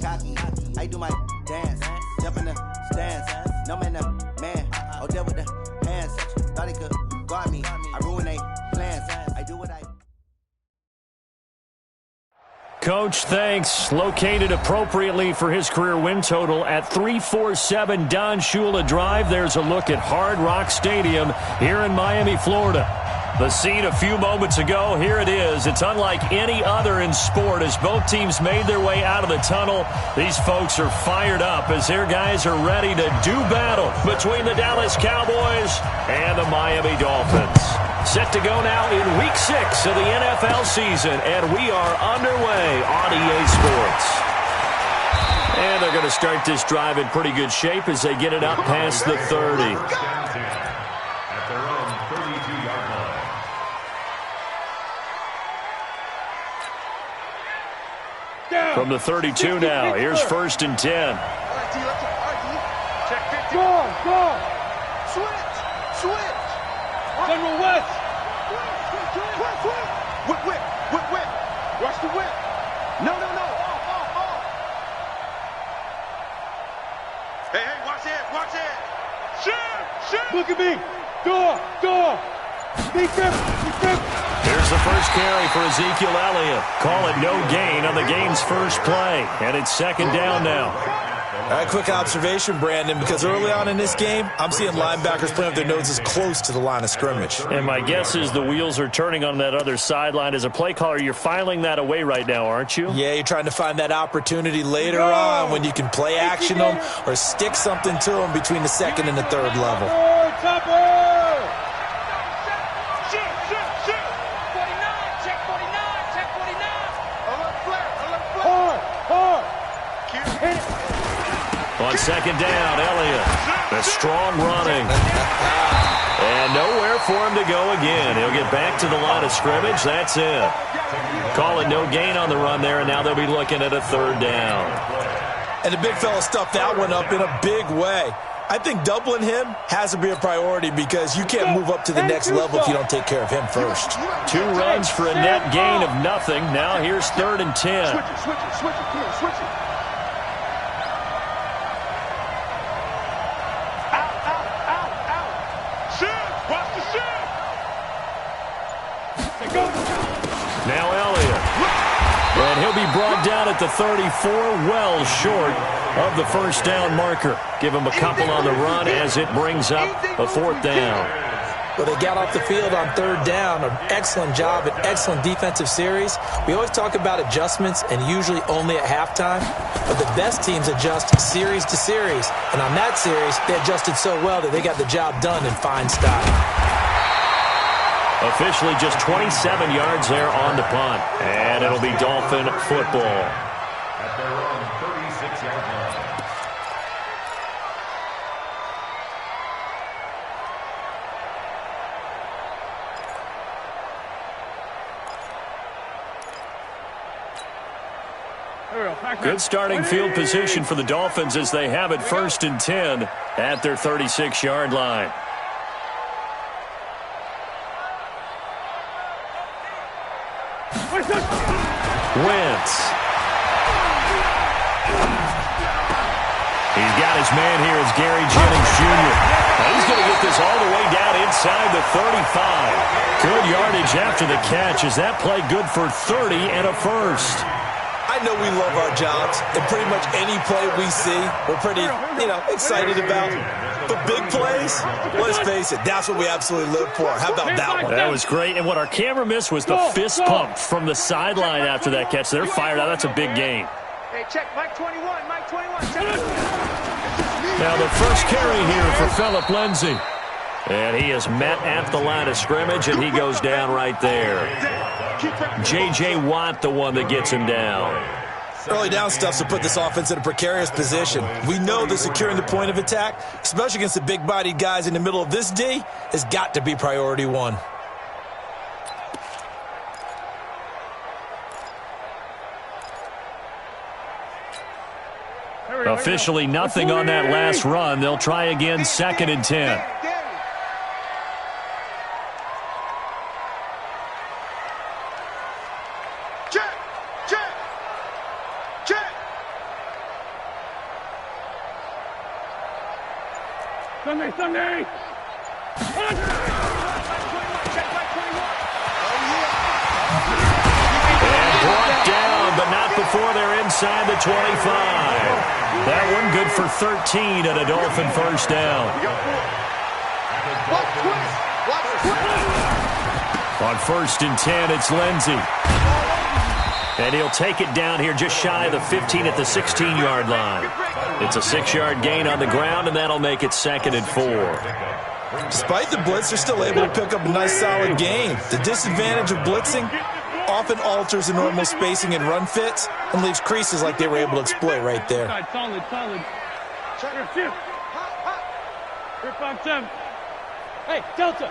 cocky. I do my dance, jump in the stands. No man, man. Oh, there with the hands. Thought he could guard me. I ruin they plans. I do what I. Coach, thanks. Located appropriately for his career win total at 347 Don Shula Drive. There's a look at Hard Rock Stadium here in Miami, Florida. The scene a few moments ago, here it is. It's unlike any other in sport as both teams made their way out of the tunnel. These folks are fired up as their guys are ready to do battle between the Dallas Cowboys and the Miami Dolphins. Set to go now in Week 6 of the NFL season, and we are underway on EA Sports. And they're going to start this drive in pretty good shape as they get it up past the 30. From the 32 now, here's 1st and 10. Check 50. Go. Switch. General West. Whip. Watch the whip. No. Off. Hey, watch it. Shoot. Look at me. Door. Be grip. Here's the first carry for Ezekiel Elliott. Call it no gain on the game's first play. And it's 2nd down now. All right, quick observation, Brandon, because early on in this game, I'm seeing linebackers playing with their noses close to the line of scrimmage. And my guess is the wheels are turning on that other sideline. As a play caller, you're filing that away right now, aren't you? Yeah, you're trying to find that opportunity later on when you can play action them or stick something to them between the 2nd and the 3rd level. On 2nd down, Elliott. The strong running. And nowhere for him to go again. He'll get back to the line of scrimmage. That's it. Call it no gain on the run there, and now they'll be looking at a 3rd down. And the big fella stuffed that one up in a big way. I think doubling him has to be a priority because you can't move up to the next level if you don't take care of him first. 2 runs for a net gain of nothing. Now here's 3rd and 10. Switch it. Now Elliott. And he'll be brought down at the 34, well short of the 1st down marker. Give him a couple on the run as it brings up a 4th down. Well, they got off the field on 3rd down. An excellent job, an excellent defensive series. We always talk about adjustments and usually only at halftime. But the best teams adjust series to series. And on that series, they adjusted so well that they got the job done in fine style. Officially just 27 yards there on the punt. And it'll be Dolphin football. At their own 36-yard line. Good starting field position for the Dolphins as they have it 1st and 10 at their 36-yard line. Wentz. He's got his man here. It's Gary Jennings Jr. Now he's going to get this all the way down inside the 35. Good yardage after the catch. Is that play good for 30 and a first? I know we love our jobs, and pretty much any play we see, we're pretty, excited about. But big plays, let's face it, that's what we absolutely live for. How about that one? That was great. And what our camera missed was the fist pump from the sideline after that catch. They're fired out. That's a big gain. Hey, check Mike 21. Check. Now the first carry here for Phillip Lindsay. And he is met at the line of scrimmage, and he goes down right there. J.J. Watt, the one that gets him down. Early down stuff to put this offense in a precarious position. We know that securing the point of attack, especially against the big-bodied guys in the middle of this D, has got to be priority one. Officially nothing on that last run. They'll try again, 2nd and 10. Sunday! And brought down, but not before they're inside the 25. That one good for 13 and a Dolphin first down. On 1st and 10, it's Lindsey. And he'll take it down here just shy of the 15 at the 16-yard line. It's a 6-yard gain on the ground, and that'll make it 2nd and 4. Despite the blitz, they're still able to pick up a nice, solid gain. The disadvantage of blitzing often alters the normal spacing and run fits and leaves creases like they were able to exploit right there. Solid. Shift. Here, 5-7. Hey, Delta.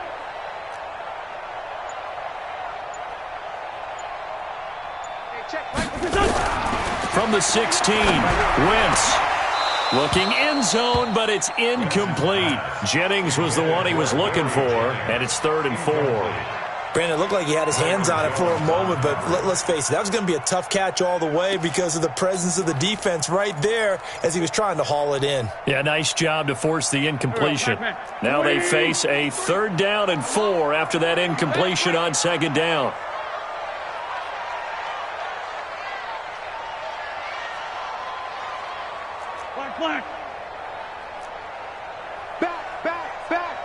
From the 16, Wentz looking end zone, but it's incomplete. Jennings was the one he was looking for, and it's 3rd and 4. Brandon, it looked like he had his hands on it for a moment, but let's face it, that was going to be a tough catch all the way because of the presence of the defense right there as he was trying to haul it in. Yeah, nice job to force the incompletion. Now they face a 3rd down and 4 after that incompletion on 2nd down. Black. Back.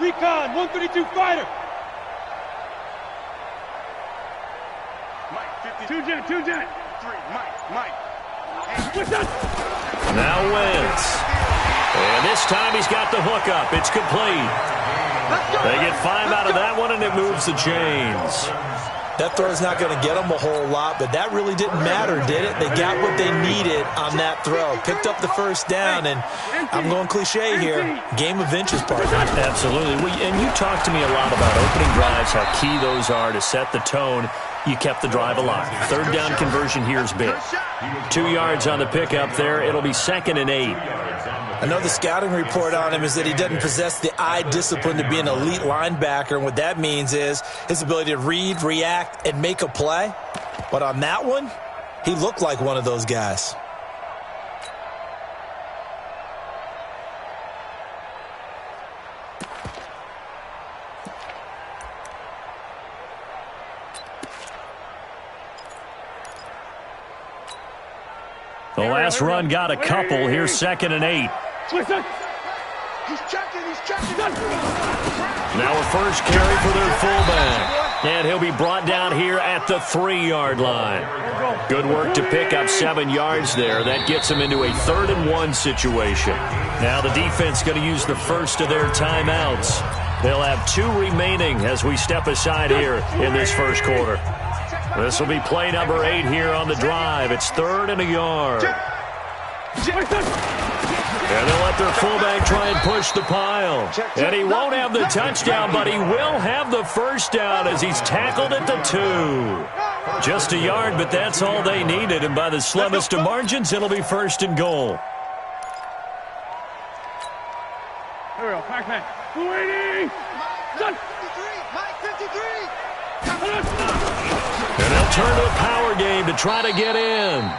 Recon, 132 fighter. Mike, 50. 2 jet. 3, Mike. Now Wentz. And this time he's got the hook up. It's complete. They get 5 out of that one, and it moves the chains. That throw is not going to get them a whole lot, but that really didn't matter, did it? They got what they needed on that throw. Picked up the first down, and I'm going cliche here. Game of inches, partner. Absolutely. And you talked to me a lot about opening drives, how key those are to set the tone. You kept the drive alive. 3rd down conversion here is big. 2 yards on the pickup there. It'll be 2nd and 8. I know the scouting report on him is that he doesn't possess the eye discipline to be an elite linebacker, and what that means is his ability to read, react, and make a play. But on that one, he looked like one of those guys. The last run got a couple. Here's 2nd and 8. He's checking. Now a first carry for their fullback. And he'll be brought down here at the 3-yard line. Good work to pick up 7 yards there. That gets them into a 3rd and 1 situation. Now the defense going to use the first of their timeouts. They'll have 2 remaining as we step aside here in this first quarter. This will be play number 8 here on the drive. It's 3rd and a yard. And they'll let their fullback try and push the pile. And he won't have the touchdown, but he will have the first down as he's tackled at the 2. Just a yard, but that's all they needed. And by the slimmest of margins, it'll be 1st and goal. Here we go, Pac-Man. Waiting! Mike 53! And they'll turn to a power game to try to get in.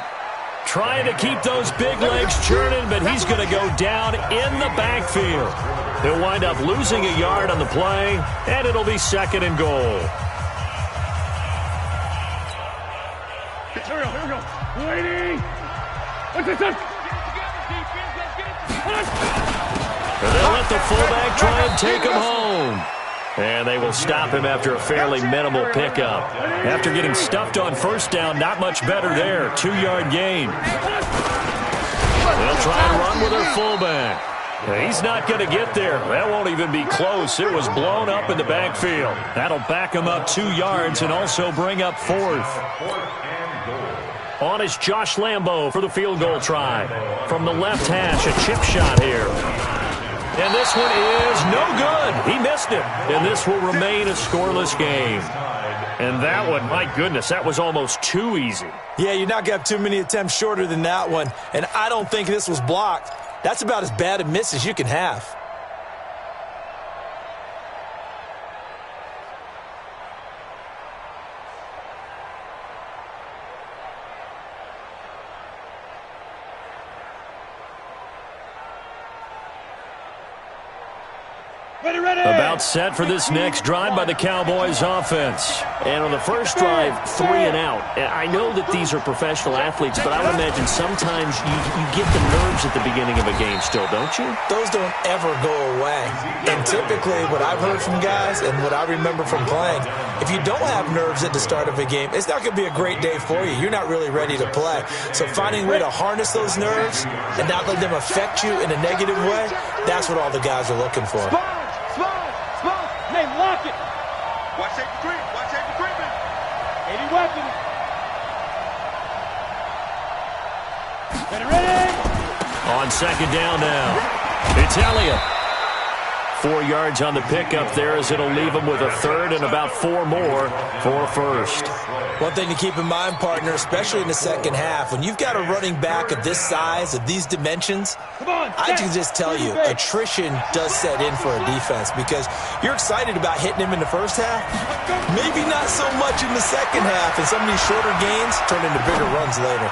Trying to keep those big legs churning, but he's going to go down in the backfield. He'll wind up losing a yard on the play, and it'll be 2nd and goal. Here we go. Waiting! What's this? And they'll let the fullback try and take him home. And they will stop him after a fairly minimal pickup. After getting stuffed on 1st down, not much better there. 2-yard gain. They'll try and run with their fullback. He's not going to get there. That won't even be close. It was blown up in the backfield. That'll back him up 2 yards and also bring up 4th. On is Josh Lambo for the field goal try. From the left hash, a chip shot here. And this one is no good. He missed it. And this will remain a scoreless game. And that one, my goodness, that was almost too easy. Yeah, you're not going to have too many attempts shorter than that one. And I don't think this was blocked. That's about as bad a miss as you can have. About set for this next drive by the Cowboys offense. And on the first drive, 3 and out. I know that these are professional athletes, but I would imagine sometimes you get the nerves at the beginning of a game still, don't you? Those don't ever go away. And typically what I've heard from guys and what I remember from playing, if you don't have nerves at the start of a game, it's not going to be a great day for you. You're not really ready to play. So finding a way to harness those nerves and not let them affect you in a negative way, that's what all the guys are looking for. Hey, lock it. Watch safety creep. Watch safety creeping. 80 weapons. Ready. On second down now, it's Elliott. 4 yards on the pickup there as it'll leave him with a third and about 4 more for a first. One thing to keep in mind, partner, especially in the second half, when you've got a running back of this size, of these dimensions, I can just tell you, attrition does set in for a defense because you're excited about hitting him in the first half, maybe not so much in the second half, and some of these shorter gains turn into bigger runs later.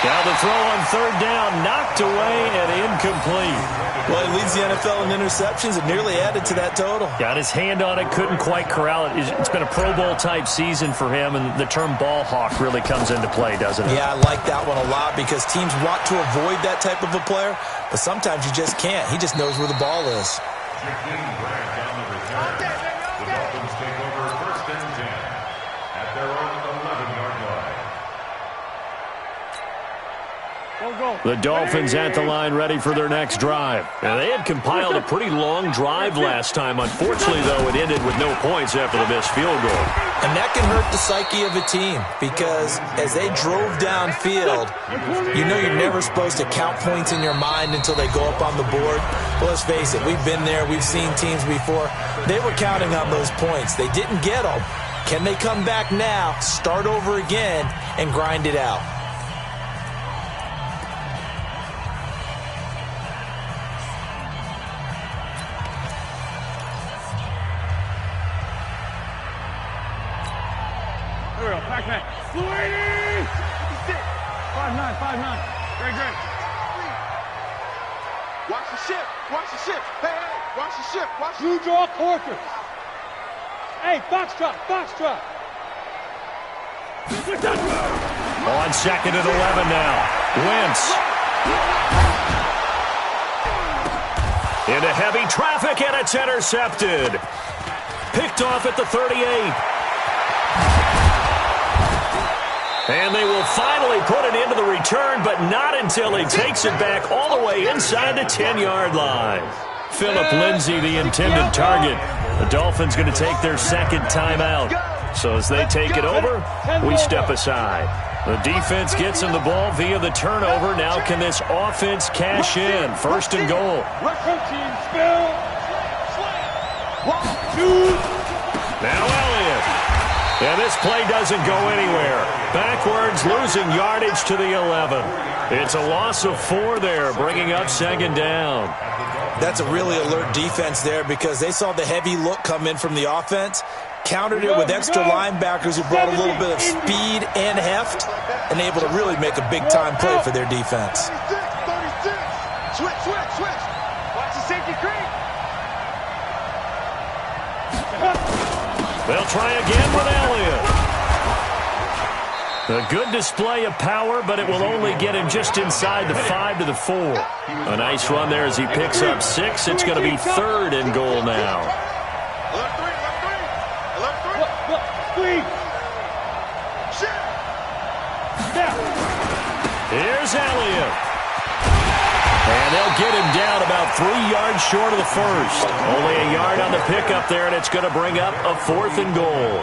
Now the throw on third down, knocked away and incomplete. Well, he leads the NFL in interceptions and nearly added to that total. Got his hand on it, couldn't quite corral it. It's been a Pro Bowl-type season for him, and the term ball hawk really comes into play, doesn't it? Yeah, I like that one a lot because teams want to avoid that type of a player, but sometimes you just can't. He just knows where the ball is. The Dolphins take over first and 10 at their own 11-yard line. The Dolphins at the line ready for their next drive. Now, they had compiled a pretty long drive last time. Unfortunately, though, it ended with no points after the missed field goal. And that can hurt the psyche of a team because as they drove downfield, you know you're never supposed to count points in your mind until they go up on the board. Well, let's face it, we've been there. We've seen teams before. They were counting on those points. They didn't get them. Can they come back now, start over again, and grind it out? Here we go. Pac-Man. 280. 5'9". Great. Watch the ship. Hey, watch the ship. Blue draw quarters. Hey, foxtrot. On second and 11 now. Wentz. Into heavy traffic, and it's intercepted. Picked off at the 38. And they will finally put an end to the return, but not until he takes it back all the way inside the 10-yard line. Phillip Lindsay, the intended target. The Dolphins going to take their second timeout. So as they take it over, we step aside. The defense gets him the ball via the turnover. Now can this offense cash in? First and goal. Now Elliott. And this play doesn't go anywhere. Backwards, losing yardage to the 11. It's a loss of 4 there, bringing up second down. That's a really alert defense there because they saw the heavy look come in from the offense, countered it with extra linebackers who brought a little bit of speed and heft, and able to really make a big-time play for their defense. 36. Switch. Watch the safety creep. They'll try again with Elliott. A good display of power, but it will only get him just inside the 5 to the 4. A nice run there as he picks up 6. It's going to be third and goal now. Here's Elliott. And they'll get him down about 3 yards short of the first. Only a yard on the pickup there, and it's going to bring up a 4th and goal.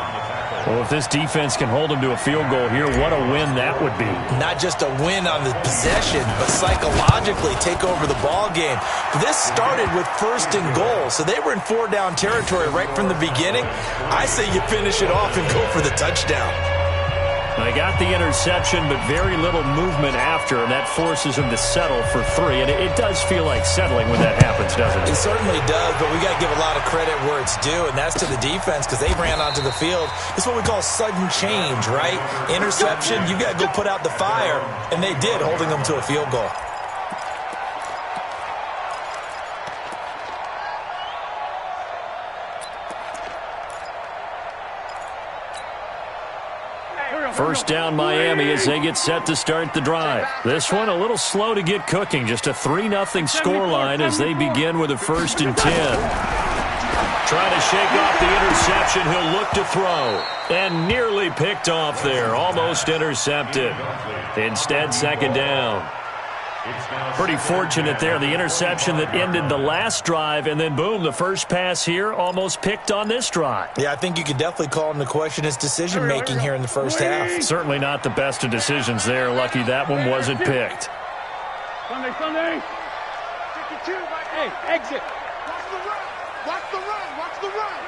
Well, if this defense can hold him to a field goal here, what a win that would be. Not just a win on the possession, but psychologically take over the ball game. This started with first and goal, so they were in 4-down territory right from the beginning. I say you finish it off and go for the touchdown. They got the interception, but very little movement after, and that forces them to settle for 3. And it does feel like settling when that happens, doesn't it? It certainly does, but we got to give a lot of credit where it's due, and that's to the defense because they ran onto the field. It's what we call sudden change, right? Interception, you got to go put out the fire, and they did, holding them to a field goal. First down Miami as they get set to start the drive. This one a little slow to get cooking. Just a 3-0 scoreline as they begin with a 1st and 10. Trying to shake off the interception. He'll look to throw. And nearly picked off there. Almost intercepted. Instead, 2nd down. Pretty fortunate there. The interception that ended the last drive, and then, boom, the first pass here almost picked on this drive. Yeah, I think you could definitely call into question his decision-making here in the first half. Certainly not the best of decisions there. Lucky that one wasn't picked. Sunday. 52, hey, exit. Watch the run.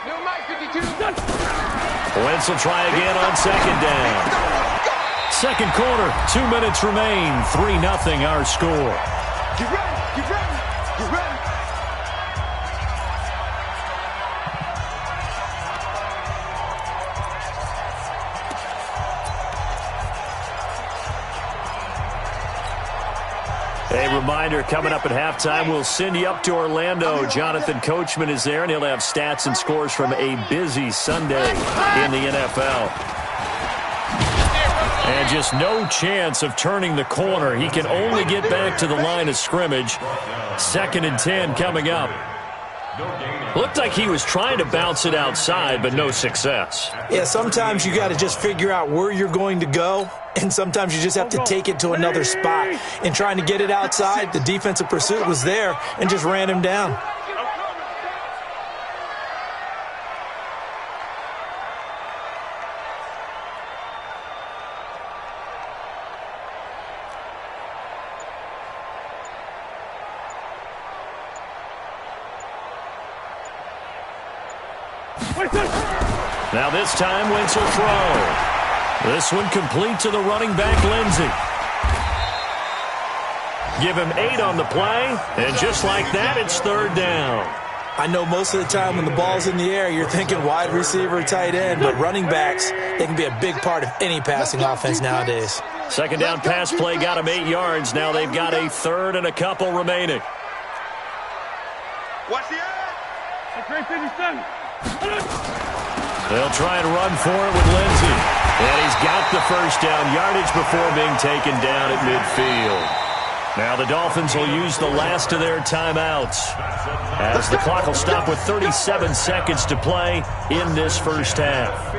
New Mike, 52. Wentz will try again on 2nd down. Second quarter, 2 minutes remain. 3-0 our score. Get ready. A reminder, coming up at halftime, we'll send you up to Orlando. Jonathan Coachman is there, and he'll have stats and scores from a busy Sunday in the NFL. And just no chance of turning the corner. He can only get back to the line of scrimmage. 2nd and 10 coming up. Looked like he was trying to bounce it outside, but no success. Yeah, sometimes you got to just figure out where you're going to go, and sometimes you just have to take it to another spot. In trying to get it outside, the defensive pursuit was there and just ran him down. Now this time, Wentz will throw. This one complete to the running back, Lindsey. Give him 8 on the play, and just like that, it's 3rd down. I know most of the time when the ball's in the air, you're thinking wide receiver, tight end, but running backs, they can be a big part of any passing offense nowadays. 2nd down pass play got him 8 yards. Now they've got a 3rd and a couple remaining. Watch the edge. They'll try and run for it with Lindsey. And he's got the first down yardage before being taken down at midfield. Now the Dolphins will use the last of their timeouts, as the clock will stop with 37 seconds to play in this first half.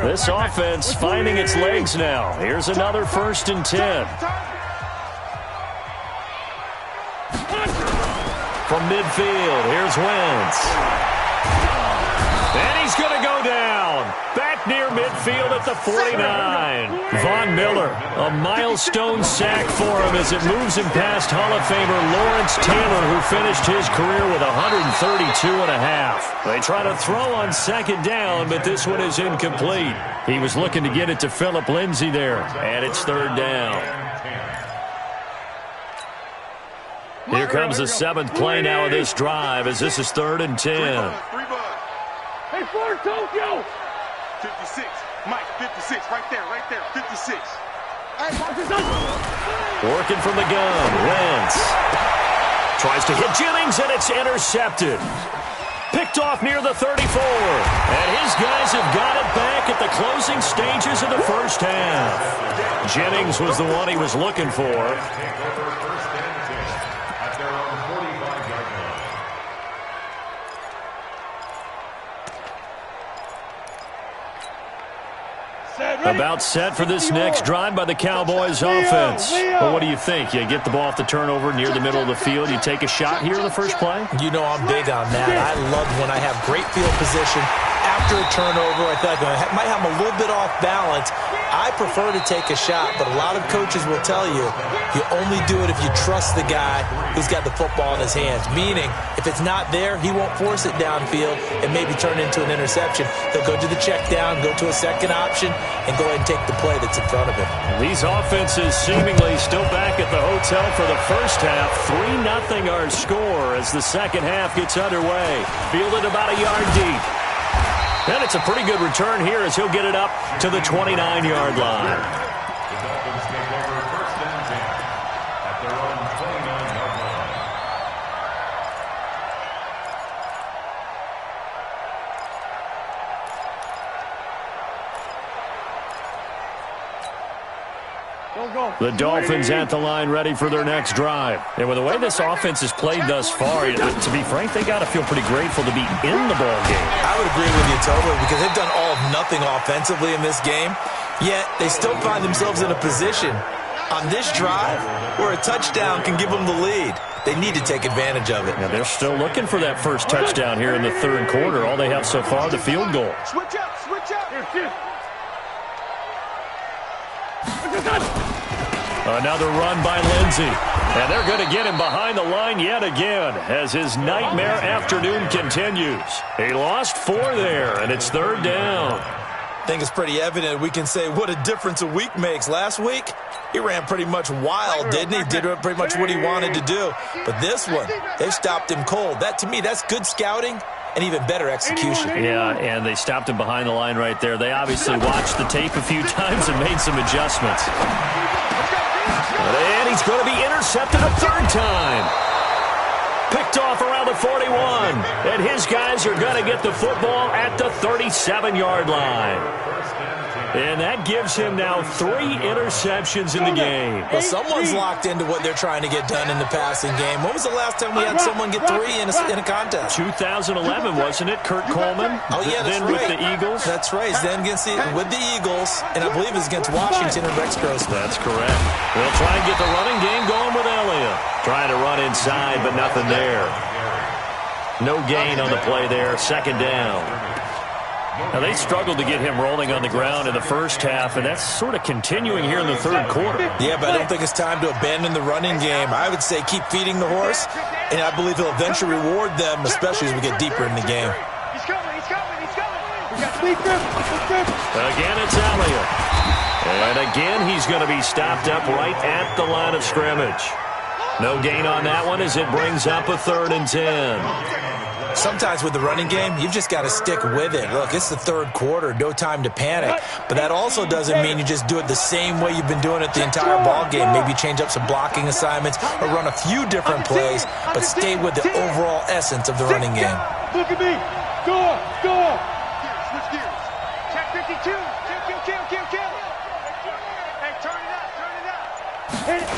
This offense finding its legs now. Here's another 1st and 10. From midfield, here's Wentz. And he's going to go down. Back near midfield at the 49. Von Miller, a milestone sack for him as it moves him past Hall of Famer Lawrence Taylor, who finished his career with 132.5. They try to throw on 2nd down, but this one is incomplete. He was looking to get it to Phillip Lindsay there, and it's 3rd down. Here comes the 7th play now of this drive, as this is 3rd and 10. Hey, Ford, Tokyo! 56. Mike, 56. Right there, 56. Working from the gun, Wentz. Tries to hit Jennings, and it's intercepted. Picked off near the 34. And his guys have got it back at the closing stages of the first half. Jennings was the one he was looking for. About set for this next drive by the Cowboys offense. Well, what do you think? You get the ball off the turnover near the middle of the field. You take a shot here in the first play? You know I'm big on that. I love when I have great field position. After a turnover, I feel like I might have them a little bit off balance. I prefer to take a shot, but a lot of coaches will tell you, you only do it if you trust the guy who's got the football in his hands. Meaning, if it's not there, he won't force it downfield and maybe turn it into an interception. He'll go to the check down, go to a second option, and go ahead and take the play that's in front of him. These offenses seemingly still back at the hotel for the first half. 3-0 our score as the second half gets underway. Fielded about a yard deep. And it's a pretty good return here as he'll get it up to the 29-yard line. The Dolphins take over 1st and 10 at their own 29-yard line. The Dolphins at the line ready for their next drive. And with the way this offense has played thus far, to be frank, they got to feel pretty grateful to be in the ball game. I would agree with you totally because they've done all of nothing offensively in this game, yet they still find themselves in a position on this drive where a touchdown can give them the lead. They need to take advantage of it. Yeah, they're still looking for that first touchdown here in the third quarter. All they have so far, the field goal. Switch up, switch up. Another run by Lindsey. And they're going to get him behind the line yet again as his nightmare afternoon continues. He lost 4 there, and it's third down. I think it's pretty evident we can say what a difference a week makes. Last week, he ran pretty much wild, didn't he? Did pretty much what he wanted to do. But this one, they stopped him cold. That, to me, that's good scouting and even better execution. Yeah, and they stopped him behind the line right there. They obviously watched the tape a few times and made some adjustments. And he's going to be intercepted a third time. Picked off around the 41. And his guys are going to get the football at the 37-yard line. And that gives him now 3 interceptions in the game. Well, someone's locked into what they're trying to get done in the passing game. When was the last time we had someone get 3 in a contest? 2011, wasn't it? Kurt Coleman? Oh, yeah, that's then right. with the Eagles? That's right. Then with the Eagles, and I believe it's against Washington and Rex Grossman. That's correct. They'll try and get the running game going with Elliott. Trying to run inside, but nothing there. No gain on the play there. Second down. Now, they struggled to get him rolling on the ground in the first half, and that's sort of continuing here in the third quarter. Yeah, but I don't think it's time to abandon the running game. I would say keep feeding the horse, and I believe he'll eventually reward them, especially as we get deeper in the game. He's coming, he's coming, he's coming. We got speed grip. Again, it's Elliott. And again, he's going to be stopped up right at the line of scrimmage. No gain on that one as it brings up a 3rd and 10. Sometimes with the running game, you've just got to stick with it. Look, it's the third quarter, no time to panic. But that also doesn't mean you just do it the same way you've been doing it the entire ball game. Maybe change up some blocking assignments or run a few different plays, but stay with the overall essence of the running game. Look at me. Score, score. Switch gears. Check 52. Kill. Hey, turn it up. Hit it.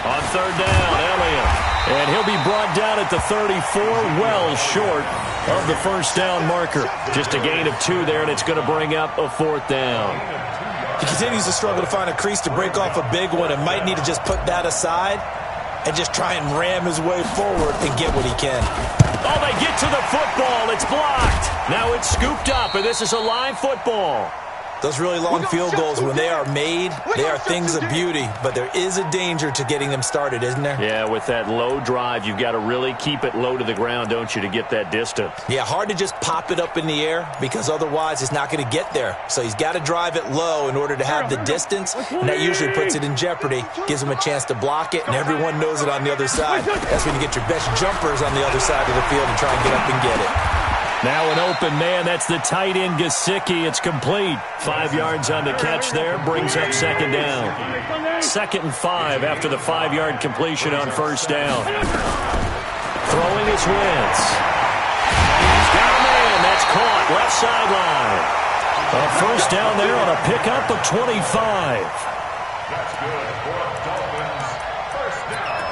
On third down, Elliott. And he'll be brought down at the 34, well short of the first down marker. Just a gain of 2 there, and it's going to bring up a 4th down. He continues to struggle to find a crease to break off a big one and might need to just put that aside and just try and ram his way forward and get what he can. Oh, they get to the football. It's blocked. Now it's scooped up, and this is a live football. Those really long field goals, when they are made, they are things of beauty, but there is a danger to getting them started, isn't there? Yeah, with that low drive, you've got to really keep it low to the ground, don't you, to get that distance. Yeah, hard to just pop it up in the air because otherwise it's not going to get there. So he's got to drive it low in order to have the distance, and that usually puts it in jeopardy, gives him a chance to block it, and everyone knows it on the other side. That's when you get your best jumpers on the other side of the field and try and get up and get it. Now an open man. That's the tight end, Gesicki. It's complete. 5 yards on the catch there. Brings up second down. 2nd and 5 after the 5-yard completion on first down. Throwing is Wentz. He's got a man. That's caught. Left sideline. A first down there on a pickup of 25. That's good for Dolphins. First down.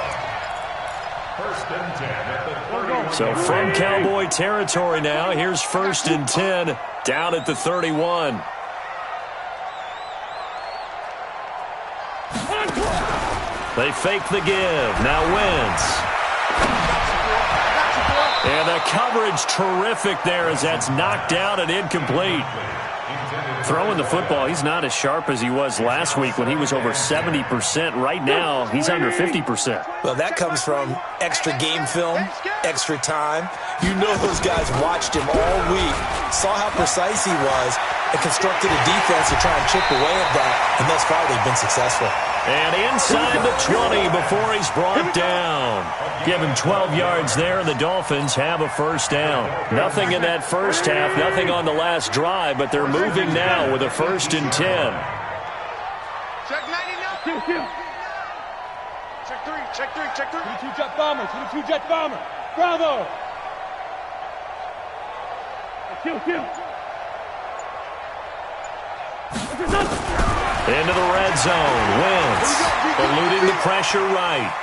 1st and 10 at the 30. So from Cowboy territory now, here's 1st and 10 down at the 31. They fake the give. Now Wentz. And the coverage terrific there as that's knocked out and incomplete. Throwing the football, he's not as sharp as he was last week when he was over 70%. Right now, he's under 50%. Well, that comes from extra game film, extra time. You know those guys watched him all week, saw how precise he was, and constructed a defense to try and chip away at that, and thus far they've been successful. And inside the 20 before he's brought down. Give him 12 yards there, and the Dolphins have a first down. Nothing in that first half, nothing on the last drive, but they're moving now with a 1st and 10. Check 99. Check three. 22 jet bomber. Bravo. Kill. Into the red zone. Wentz eluding the pressure right.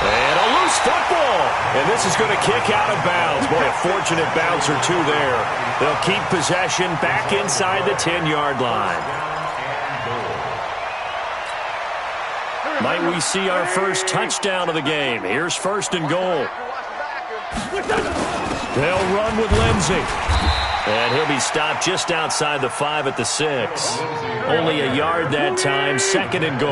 And a loose football. And this is going to kick out of bounds. Boy, a fortunate bounce or two there. They'll keep possession back inside the 10-yard line. Might we see our first touchdown of the game? Here's first and goal. They'll run with Lindsey. And he'll be stopped just outside the 5 at the 6. Only a yard that time, second and goal.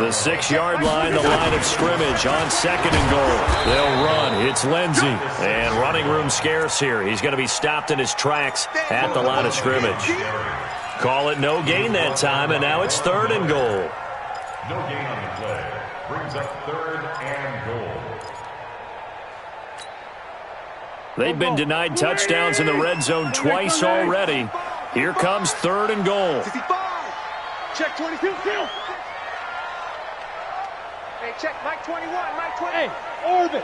The 6-yard line, the line of scrimmage on second and goal. They'll run. It's Lindsey. And running room scarce here. He's going to be stopped in his tracks at the line of scrimmage. Call it no gain that time, and now it's third and goal. No gain on the play. Brings up third and goal. They've been denied touchdowns in the red zone twice already. Here comes third and goal. 65. Check 22. Hey, check Mike 21. Mike 20. Hey, orbit.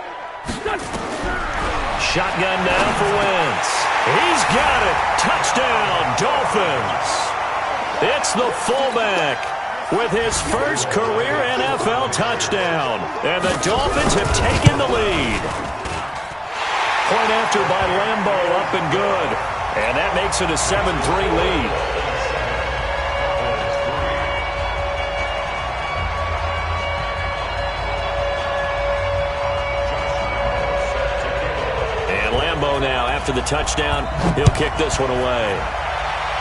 Shotgun now for Wentz. He's got it. Touchdown, Dolphins. It's the fullback with his first career NFL touchdown. And the Dolphins have taken the lead. Point after by Lambo, up and good. And that makes it a 7-3 lead. And Lambo now, after the touchdown, he'll kick this one away.